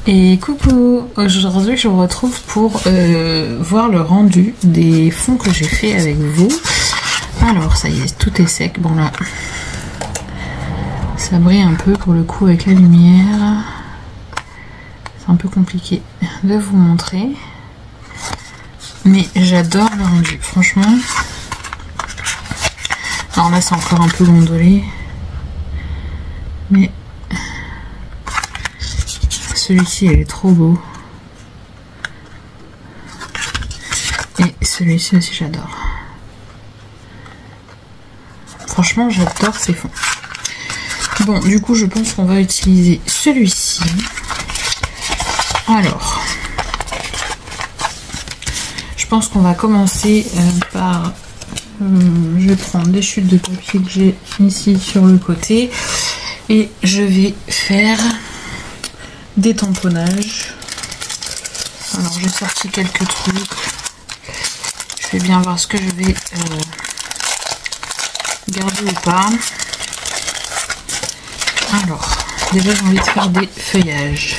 Et coucou, aujourd'hui je vous retrouve pour voir le rendu des fonds que j'ai fait avec vous. Alors ça y est, tout est sec. Bon là, ça brille un peu pour le coup avec la lumière. C'est un peu compliqué de vous montrer. Mais j'adore le rendu, franchement. Alors là c'est encore un peu gondolé. Mais celui-ci il est trop beau. Et celui-ci aussi j'adore. Franchement j'adore ces fonds. Bon du coup je pense qu'on va utiliser celui-ci. Alors je pense qu'on va commencer par je vais prendre des chutes de papier que j'ai ici sur le côté et je vais faire des tamponnages. Alors j'ai sorti quelques trucs. Je vais bien voir ce que je vais garder ou pas. Alors déjà j'ai envie de faire des feuillages.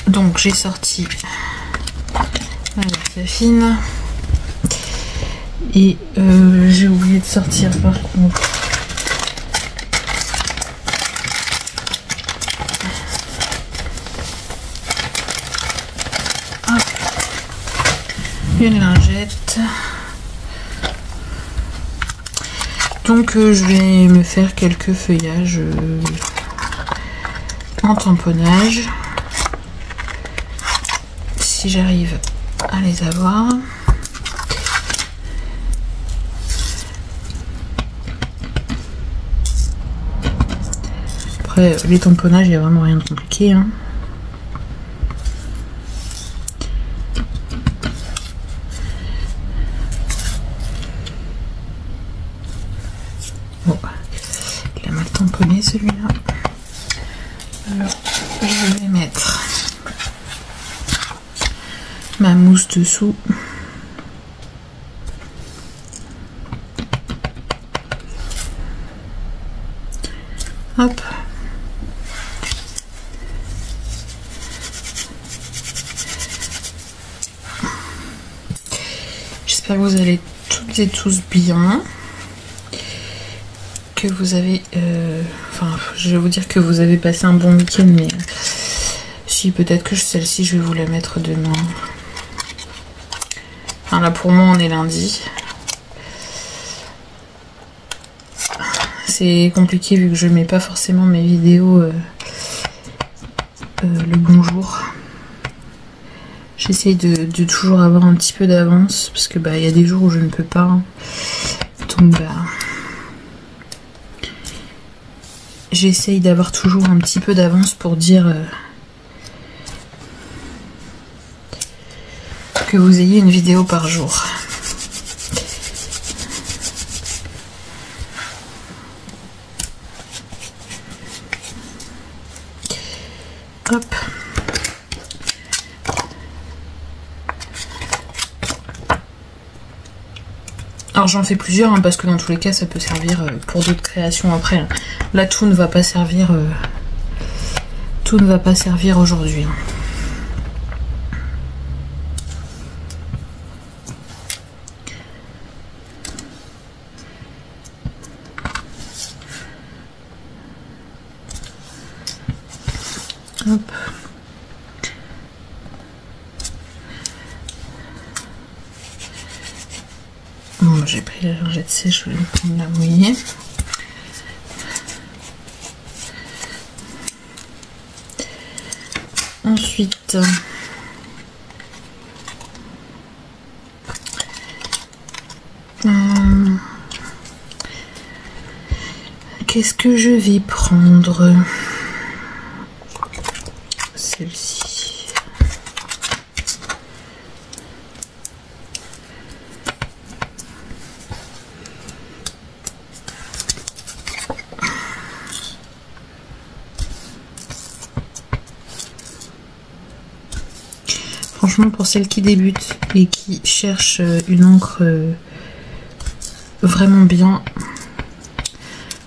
Donc j'ai sorti la fine et j'ai oublié de sortir par contre une lingette. Donc je vais me faire quelques feuillages en tamponnage si j'arrive à les avoir. Après les tamponnages il n'y a vraiment rien de compliqué hein. Bon, il a mal tamponné celui-là. Alors, je vais mettre ma mousse dessous. Hop. J'espère que vous allez toutes et tous bien. Que vous avez enfin je vais vous dire que vous avez passé un bon week-end, mais si peut-être que celle-ci je vais vous la mettre demain. Enfin là pour moi on est lundi. C'est compliqué vu que je mets pas forcément mes vidéos le bonjour. J'essaye de toujours avoir un petit peu d'avance parce que bah il y a des jours où je ne peux pas hein. Donc bah j'essaye d'avoir toujours un petit peu d'avance pour dire que vous ayez une vidéo par jour. Hop. Alors j'en fais plusieurs hein, parce que dans tous les cas ça peut servir pour d'autres créations après. Hein. Là tout ne va pas servir aujourd'hui. Hein. Hop. Bon, j'ai pris la lingette sèche, je vais prendre la mouillée. Ensuite, qu'est-ce que je vais prendre? Celle-ci. Franchement, pour celles qui débutent et qui cherchent une encre vraiment bien,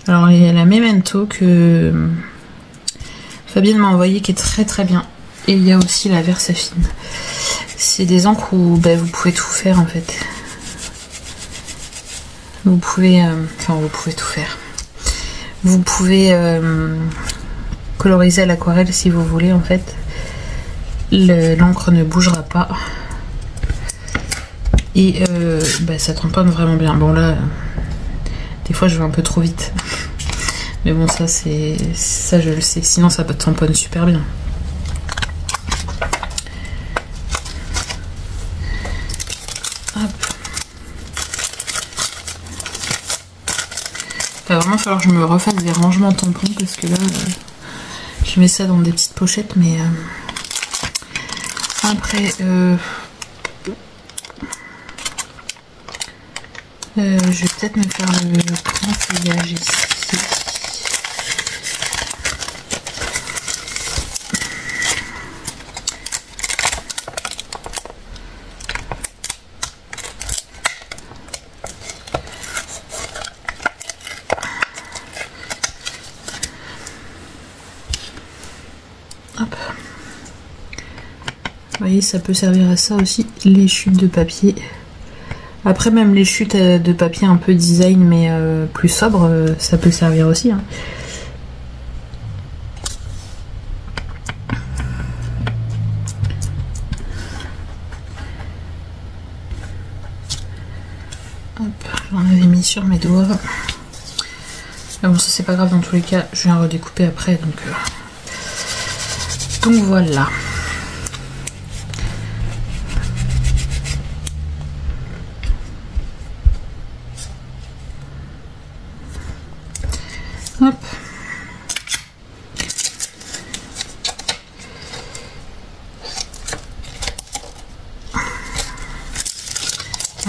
alors il y a la Memento que Fabienne m'a envoyé qui est très très bien. Et il y a aussi la Versafine. C'est des encres où bah, vous pouvez tout faire en fait. Vous pouvez... enfin vous pouvez tout faire. Vous pouvez coloriser à l'aquarelle si vous voulez en fait. L'encre ne bougera pas. Et bah, ça tamponne vraiment bien. Bon là, des fois je vais un peu trop vite. Mais bon ça c'est... ça je le sais. Sinon ça tamponne super bien. Hop. Il va vraiment falloir que je me refasse des rangements tampons parce que là je mets ça dans des petites pochettes mais après je vais peut-être me faire le grand feuillage ici. Hop. Vous voyez, ça peut servir à ça aussi, les chutes de papier. Après, même les chutes de papier un peu design, mais plus sobre, ça peut servir aussi. Hein. Hop, j'en avais mis sur mes doigts. Mais bon, ça c'est pas grave, dans tous les cas, je viens redécouper après, donc voilà. Hop.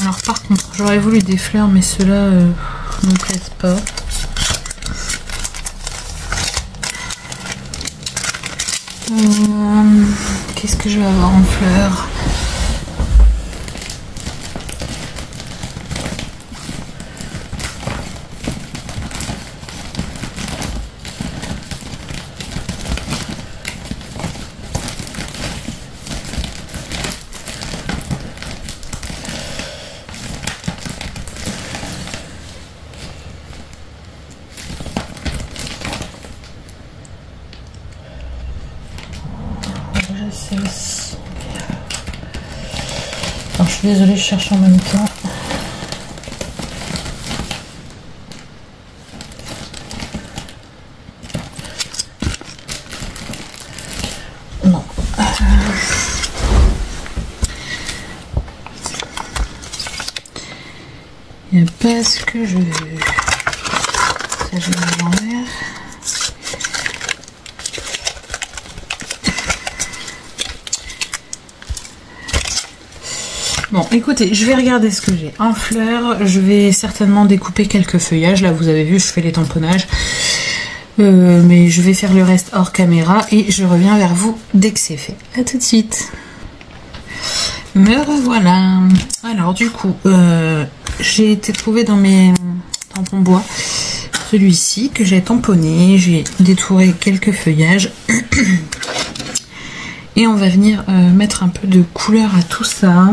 Alors par contre, j'aurais voulu des fleurs, mais ceux-là ne me plaisent pas. Qu'est-ce que je vais avoir en fleurs? Alors, je suis désolée, je cherche en même temps. Non. Il n'y a pas ce que je veux. Ça, je vais l'envers. Bon, écoutez, je vais regarder ce que j'ai en fleurs. Je vais certainement découper quelques feuillages. Là, vous avez vu, je fais les tamponnages. Mais je vais faire le reste hors caméra et je reviens vers vous dès que c'est fait. A tout de suite. Me revoilà. Alors, du coup, j'ai été trouver dans mes tampons bois celui-ci que j'ai tamponné. J'ai détouré quelques feuillages. Et on va venir mettre un peu de couleur à tout ça.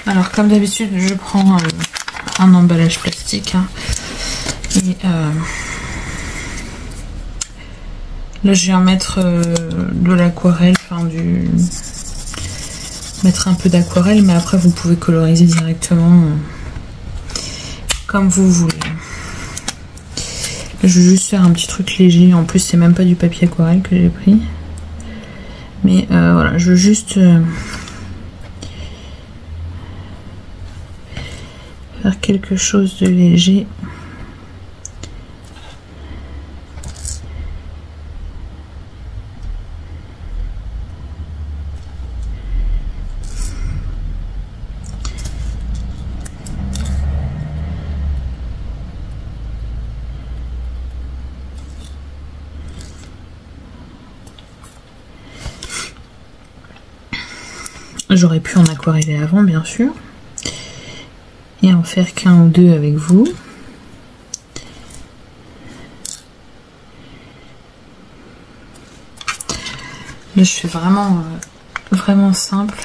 Alors comme d'habitude, je prends un emballage plastique. Hein, et là, je viens mettre de l'aquarelle, enfin mettre un peu d'aquarelle, mais après vous pouvez coloriser directement comme vous voulez. Là, je vais juste faire un petit truc léger. En plus, c'est même pas du papier aquarelle que j'ai pris. Mais voilà, je veux juste faire quelque chose de léger. J'aurais pu en aquareller avant, bien sûr, et en faire qu'un ou deux avec vous. Là, je fais vraiment, vraiment simple.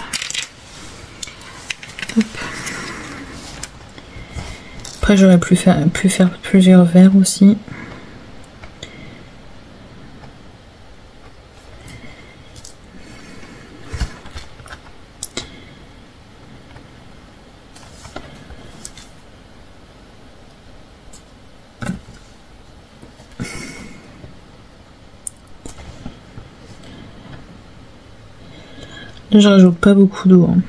Hop. Après, j'aurais pu faire plusieurs verres aussi. Là, je rajoute pas beaucoup d'eau. Hein.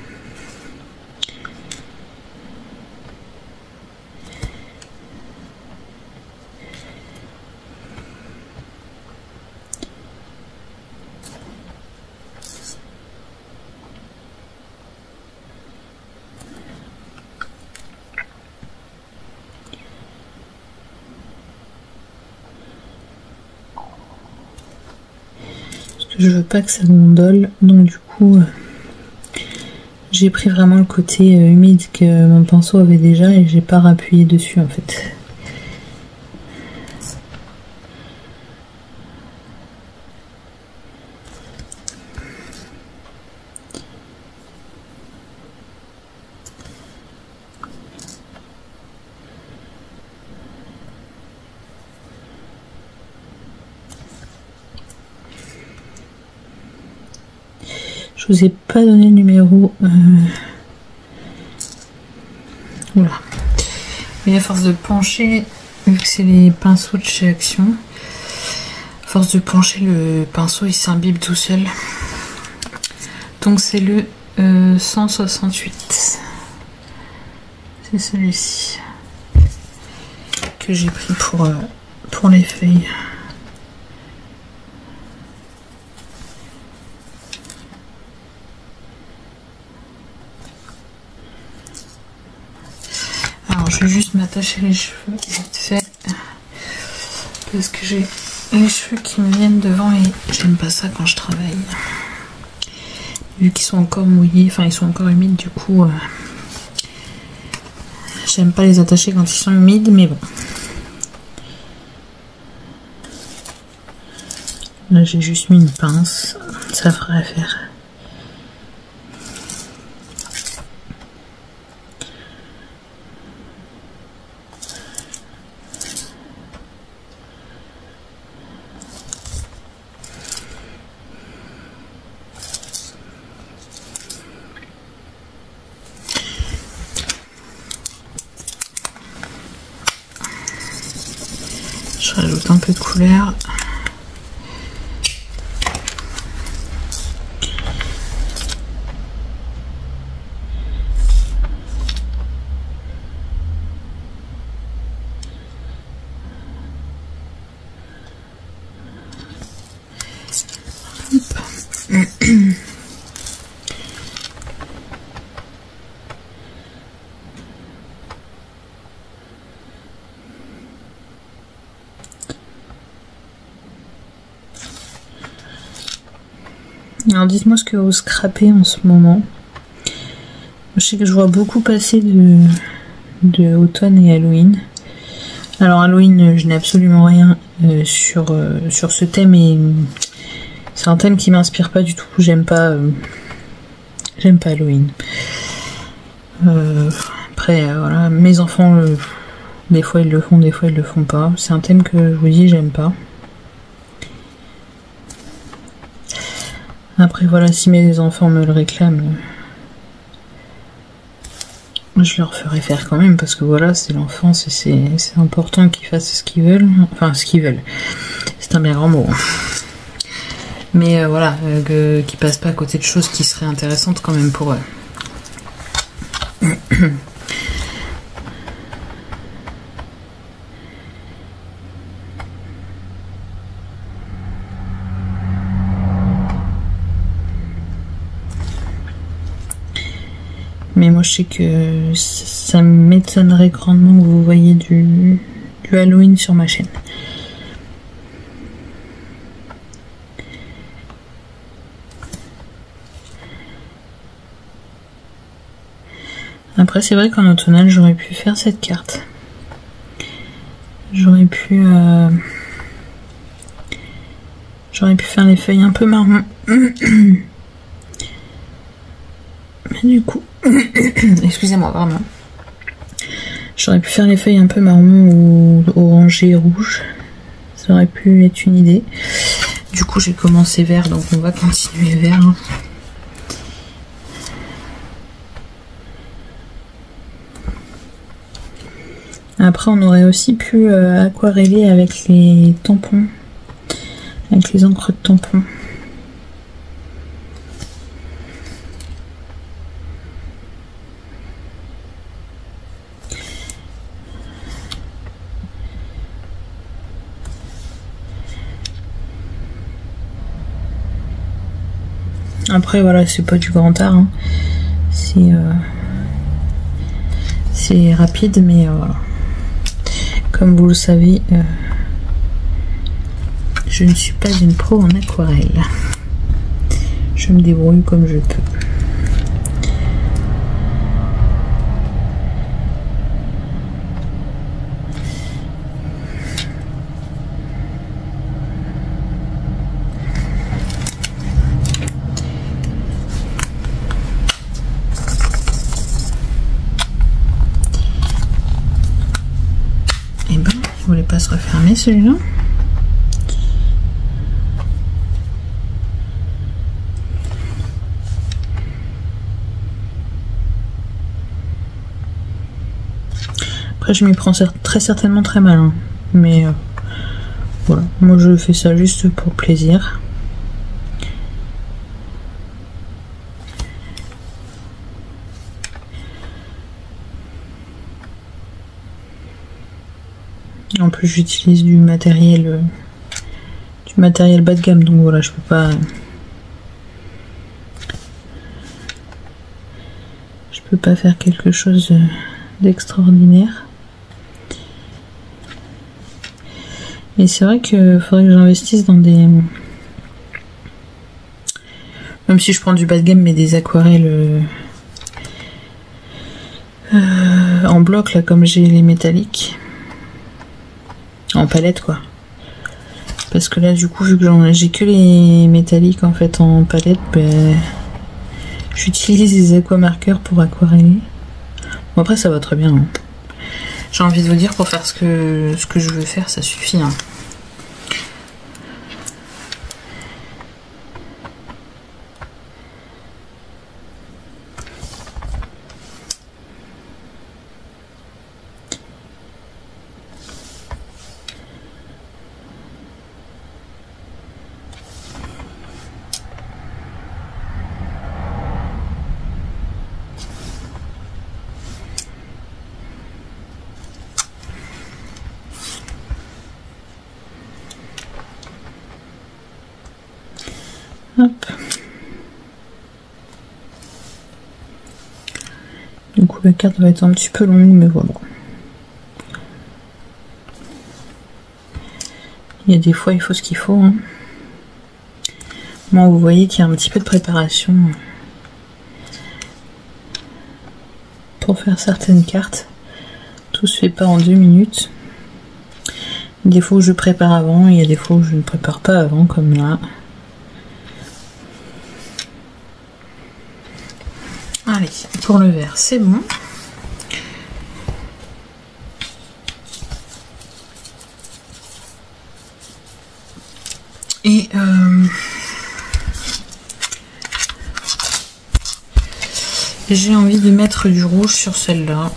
Parce que je veux pas que ça gondole, donc du coup... j'ai pris vraiment le côté humide que mon pinceau avait déjà et j'ai pas rappuyé dessus en fait. Je vous ai pas donné le numéro. Voilà. Mais à force de pencher, vu que c'est les pinceaux de chez Action, à force de pencher, le pinceau il s'imbibe tout seul. Donc c'est le 168. C'est celui-ci que j'ai pris pour les feuilles. Je vais juste m'attacher les cheveux vite fait parce que j'ai les cheveux qui me viennent devant et j'aime pas ça quand je travaille vu qu'ils sont encore mouillés, enfin ils sont encore humides, du coup j'aime pas les attacher quand ils sont humides, mais bon, là j'ai juste mis une pince, ça fera l'affaire. Je rajoute un peu de couleur. Alors dites-moi ce que vous scrapez en ce moment. Je sais que je vois beaucoup passer de automne et Halloween. Alors Halloween, je n'ai absolument rien sur ce thème et c'est un thème qui m'inspire pas du tout. J'aime pas Halloween. Après voilà, mes enfants des fois ils le font, des fois ils le font pas. C'est un thème que je vous dis j'aime pas. Après voilà, si mes enfants me le réclament, je leur ferai faire quand même, parce que voilà, c'est l'enfance et c'est important qu'ils fassent ce qu'ils veulent. Enfin, ce qu'ils veulent. C'est un bien grand mot. Mais voilà, qu'ils passent pas à côté de choses qui seraient intéressantes quand même pour eux. Mais moi je sais que ça m'étonnerait grandement que vous voyez du Halloween sur ma chaîne. Après c'est vrai qu'en automnal j'aurais pu faire cette carte. J'aurais pu faire les feuilles un peu marron. Du coup, excusez-moi vraiment. J'aurais pu faire les feuilles un peu marron ou orangé rouge. Ça aurait pu être une idée. Du coup, j'ai commencé vert, donc on va continuer vert. Après, on aurait aussi pu aquareller avec les tampons, avec les encres de tampons. Après voilà, c'est pas du grand art, hein. C'est rapide, mais voilà. Comme vous le savez, je ne suis pas une pro en aquarelle. Je me débrouille comme je peux. Il voulait pas se refermer celui-là. Après je m'y prends très certainement très mal, hein. Mais voilà, moi je fais ça juste pour plaisir. En plus j'utilise du matériel bas de gamme, donc voilà, je peux pas faire quelque chose d'extraordinaire. Et c'est vrai qu'il faudrait que j'investisse dans des... Même si je prends du bas de gamme, mais des aquarelles en bloc, là, comme j'ai les métalliques. En palette, quoi. Parce que là, du coup, vu que j'ai que les métalliques, en fait, en palette, ben, j'utilise les aquamarqueurs pour aquareller. Bon, après, ça va très bien, hein. J'ai envie de vous dire, pour faire ce que je veux faire, ça suffit, hein. Hop. Du coup la carte va être un petit peu longue, mais voilà. Il y a des fois il faut ce qu'il faut, hein. Moi vous voyez qu'il y a un petit peu de préparation pour faire certaines cartes. Tout se fait pas en 2 minutes. Des fois où je prépare avant, il y a des fois où je ne prépare pas avant, comme là. Allez, pour le vert, c'est bon. Et j'ai envie de mettre du rouge sur celle-là.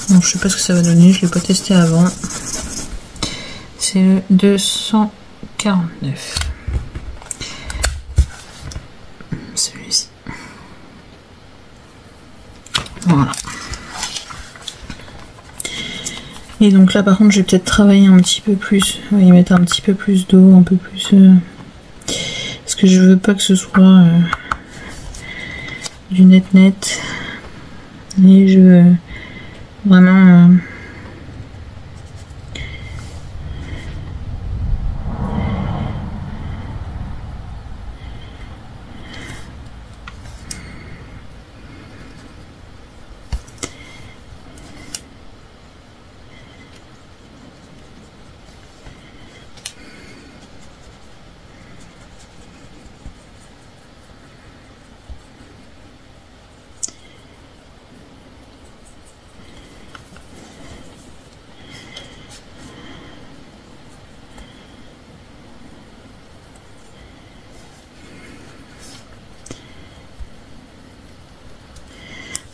Bon, je sais pas ce que ça va donner, je l'ai pas testé avant. C'est le 249. Celui-ci. Voilà. Et donc là par contre je vais peut-être travailler un petit peu plus. Oui, mettre un petit peu plus d'eau, un peu plus... parce que je veux pas que ce soit du net. Et je veux vraiment...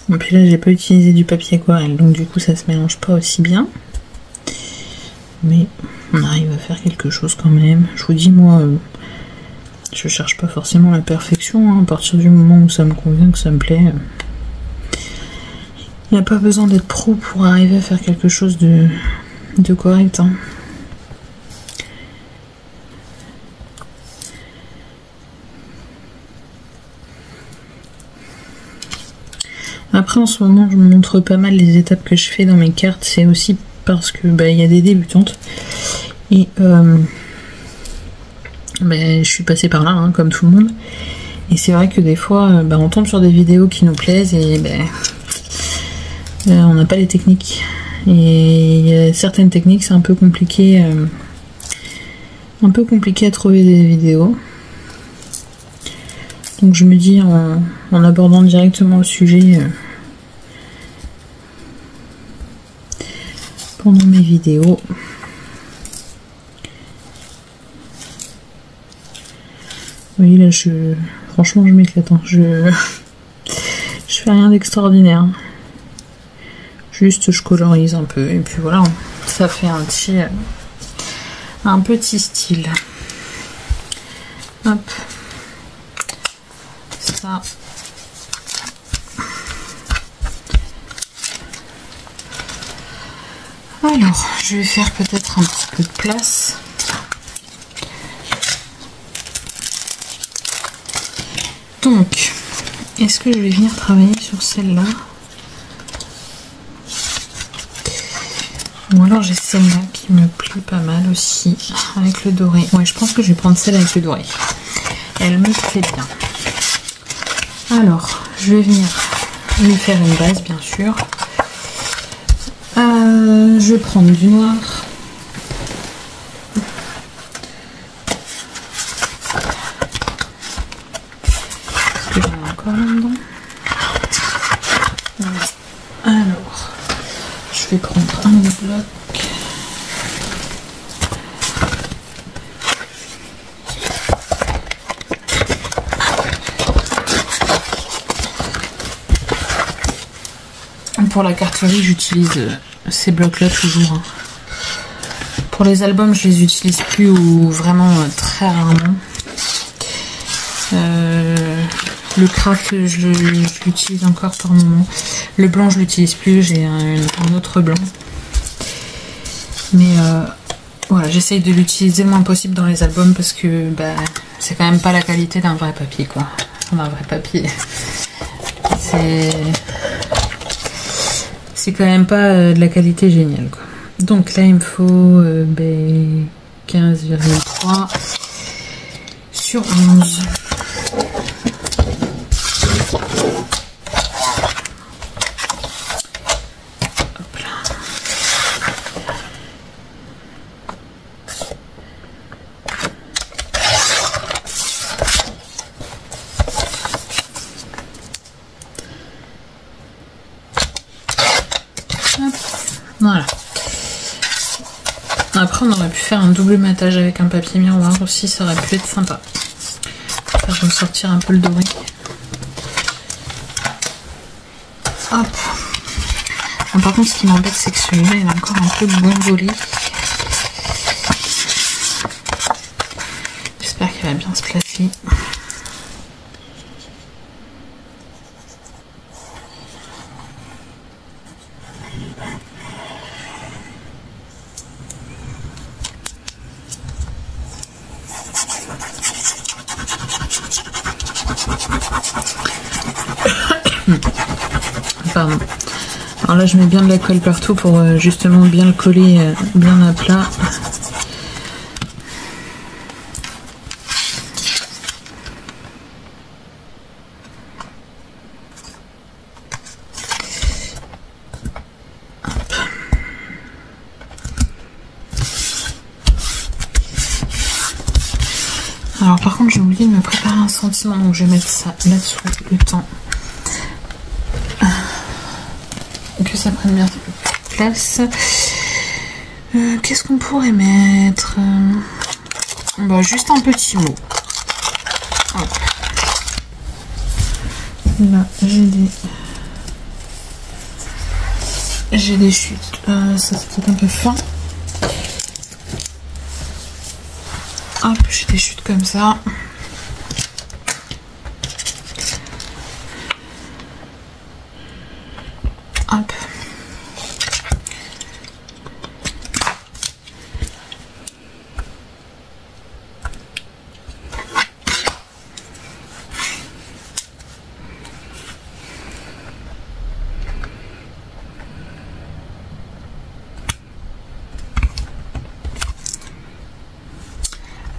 Et puis là j'ai pas utilisé du papier aquarelle, donc du coup ça se mélange pas aussi bien. Mais on arrive à faire quelque chose quand même. Je vous dis, moi, je cherche pas forcément la perfection, hein. À partir du moment où ça me convient, que ça me plaît, il n'y a pas besoin d'être pro pour arriver à faire quelque chose de correct, hein. Après en ce moment je me montre pas mal les étapes que je fais dans mes cartes, c'est aussi parce que il y a des débutantes et je suis passée par là, hein, comme tout le monde, et c'est vrai que des fois on tombe sur des vidéos qui nous plaisent et on n'a pas les techniques, et il y a certaines techniques c'est un peu compliqué à trouver des vidéos. Donc je me dis en abordant directement le sujet pendant mes vidéos. Oui, là franchement je m'éclate, hein. Je fais rien d'extraordinaire. Juste je colorise un peu et puis voilà, ça fait un petit style. Hop. Ça. Alors, je vais faire peut-être un petit peu de place. Donc, est-ce que je vais venir travailler sur celle-là? Ou alors j'ai celle-là qui me plaît pas mal aussi, avec le doré. Ouais, je pense que je vais prendre celle avec le doré. Elle me plaît bien. Alors, je vais venir lui faire une base, bien sûr. Je vais prendre du noir. Est-ce que j'en ai encore là-dedans? Alors, je vais prendre un des blocs. Pour la carterie, j'utilise ces blocs-là toujours, hein. Pour les albums, je les utilise plus ou vraiment très rarement. Le craft, je l'utilise encore par moment. Le blanc, je l'utilise plus, j'ai un autre blanc. Mais voilà, j'essaye de l'utiliser le moins possible dans les albums parce que c'est quand même pas la qualité d'un vrai papier, quoi. Un vrai papier. C'est quand même pas de la qualité géniale, quoi. Donc là il me faut 15,3 sur 11. Hop là. Voilà. Après on aurait pu faire un double matage avec un papier miroir aussi, ça aurait pu être sympa. Faire ressortir un peu le doré. Hop. Bon, par contre ce qui m'embête c'est que celui-là il est encore un peu gondolé. J'espère qu'il va bien se placer. Pardon. Alors là je mets bien de la colle partout pour justement bien le coller bien à plat. Alors par contre j'ai oublié de me préparer un sentiment, donc je vais mettre ça là-dessous le temps que ça prenne bien place. Qu'est-ce qu'on pourrait mettre? Juste un petit mot. Hop. Là j'ai des j'ai des chutes. Ça c'est peut-être un peu fin. Hop, j'ai des chutes comme ça. Hop.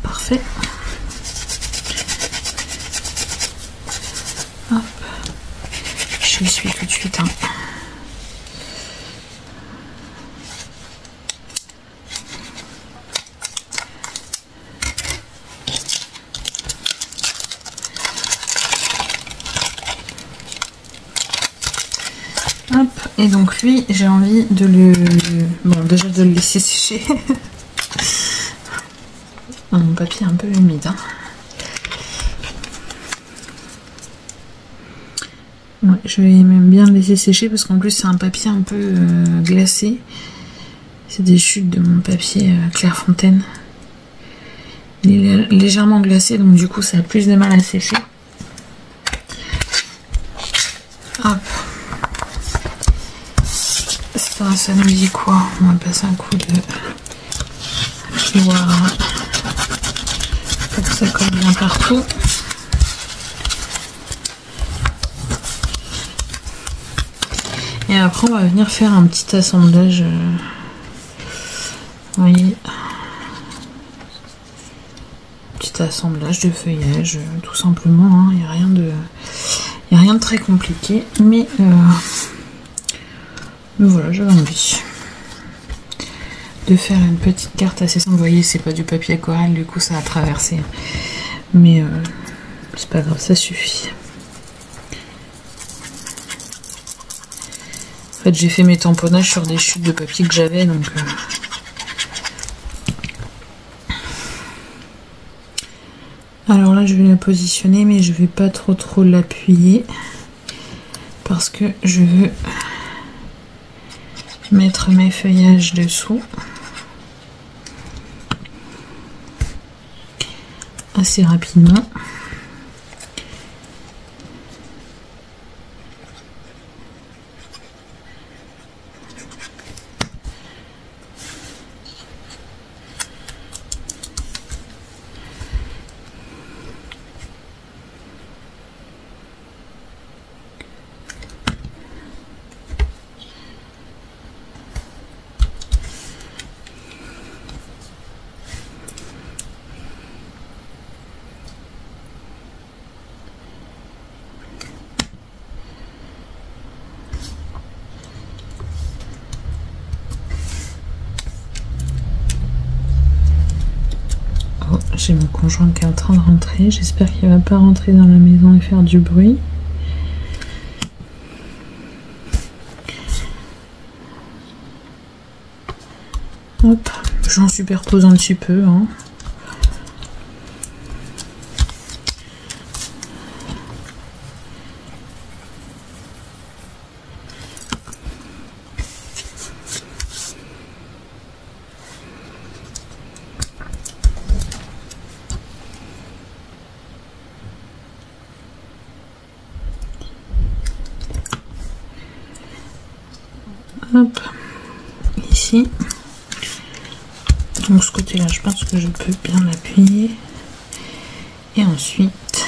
Parfait. Hop. Je l'essuie tout de suite. Hein. Hop. Et donc lui, j'ai envie de le... Bon, déjà de le laisser sécher. Mon papier est un peu humide. Hein. Ouais, je vais même bien le laisser sécher parce qu'en plus c'est un papier un peu glacé. C'est des chutes de mon papier Clairefontaine. Il est légèrement glacé donc du coup ça a plus de mal à sécher. Hop. Ça nous dit quoi? On va passer un coup de voilà. Pour que ça colle bien partout. Et après on va venir faire un petit assemblage. Vous voyez, petit assemblage de feuillage, tout simplement. Il n'y a rien de très compliqué, mais voilà, j'avais envie de faire une petite carte assez simple. Vous voyez, c'est pas du papier aquarelle, du coup ça a traversé, mais c'est pas grave, ça suffit. En fait, j'ai fait mes tamponnages sur des chutes de papier que j'avais, donc alors là je vais la positionner, mais je vais pas trop l'appuyer parce que je veux mettre mes feuillages dessous assez rapidement. J'ai mon conjoint qui est en train de rentrer. J'espère qu'il va pas rentrer dans la maison et faire du bruit. Hop, j'en superpose un petit peu. Hein. Hop, ici. Donc ce côté-là, je pense que je peux bien l'appuyer. Et ensuite,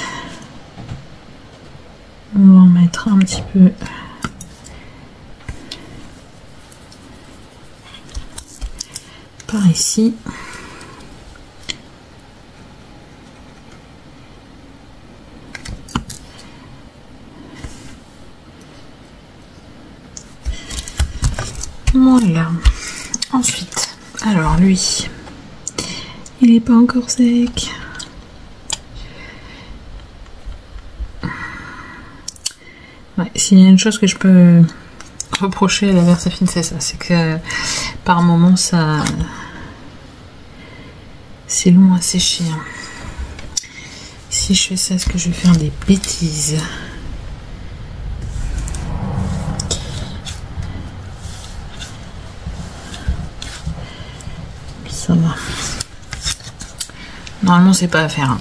on va en mettre un petit peu par ici. Voilà. Ensuite, alors lui, il n'est pas encore sec. Ouais, s'il y a une chose que je peux reprocher à la Versafine, c'est ça, c'est que par moment ça, c'est long à sécher. Si je fais ça, est-ce que je vais faire des bêtises? ça va. Normalement c'est pas à faire, hein.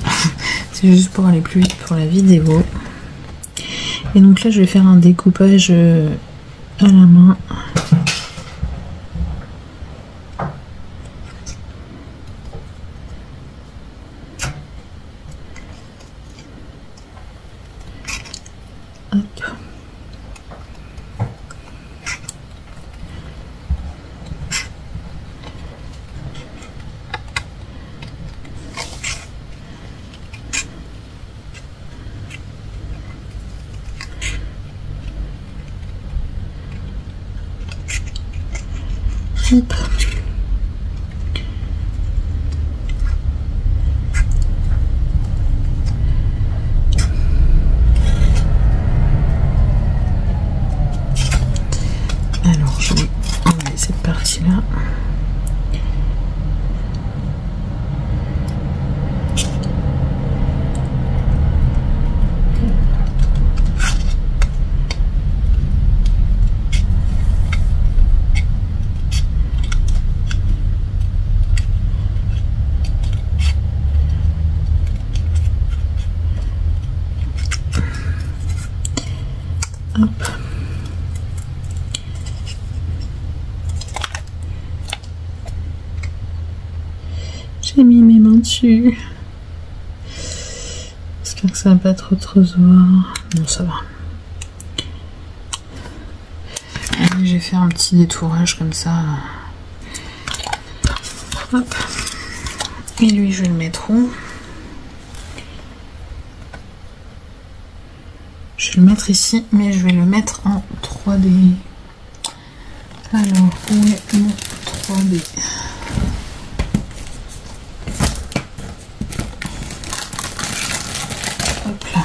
C'est juste pour aller plus vite pour la vidéo. Et donc là je vais faire un découpage à la main. Hop. Hop. Alors je vais enlever cette partie là. Hop. J'ai mis mes mains dessus. J'espère que ça va pas trop se voir. Non, ça va. J'ai fait un petit détourage comme ça. Hop. Et lui, je vais le mettre où? Je vais le mettre ici, mais je vais le mettre en 3D. Alors, où est mon 3D? Hop là.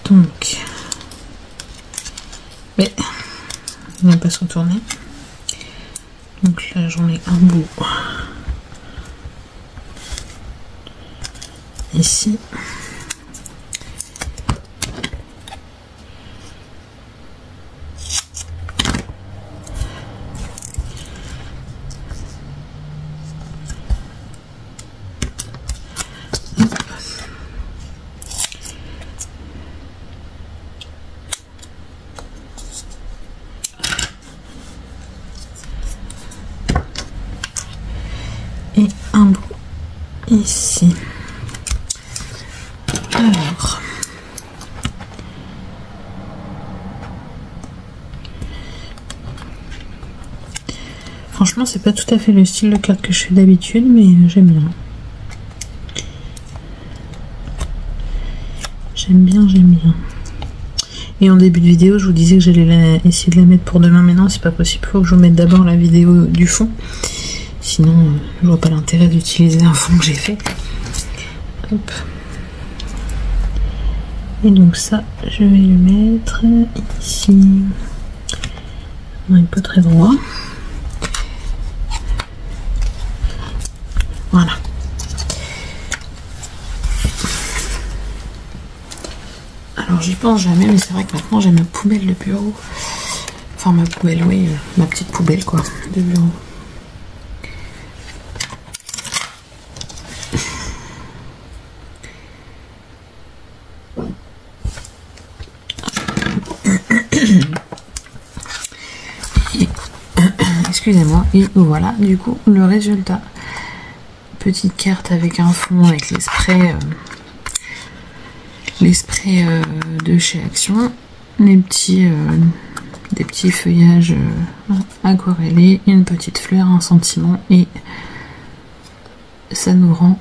Donc, mais il ne va pas se retourner. Donc là, j'en ai un bout ici. Et un bout ici. Alors, franchement c'est pas tout à fait le style de carte que je fais d'habitude, mais j'aime bien. J'aime bien. Et en début de vidéo je vous disais que j'allais essayer de la mettre pour demain, mais non c'est pas possible, il faut que je vous mette d'abord la vidéo du fond. Sinon, je vois pas l'intérêt d'utiliser un fond que j'ai fait. Hop. Et donc ça, je vais le mettre ici. On n'est pas très droit. Voilà. Alors j'y pense jamais, mais c'est vrai que maintenant j'ai ma poubelle de bureau. Enfin ma poubelle, oui, ma petite poubelle quoi, de bureau. Excusez-moi, et voilà du coup le résultat. Petite carte avec un fond avec les sprays de chez Action, des petits feuillages aquarellés, une petite fleur, un sentiment, et ça nous rend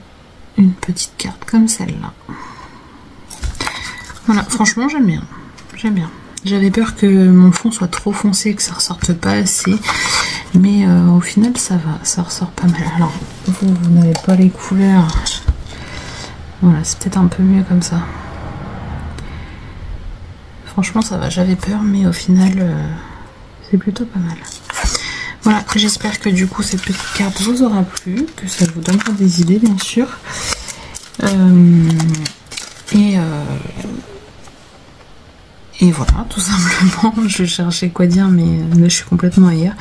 une petite carte comme celle-là. Voilà, franchement j'aime bien. J'avais peur que mon fond soit trop foncé et que ça ressorte pas assez. Mais au final ça va, ça ressort pas mal. Alors vous n'avez pas les couleurs. Voilà, c'est peut-être un peu mieux comme ça. Franchement ça va, j'avais peur mais au final c'est plutôt pas mal. Voilà, j'espère que du coup cette petite carte vous aura plu, que ça vous donnera des idées bien sûr. Et voilà, tout simplement, je cherchais quoi dire, mais là je suis complètement ailleurs.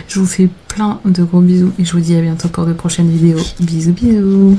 Je vous fais plein de gros bisous et je vous dis à bientôt pour de prochaines vidéos. Bisous bisous.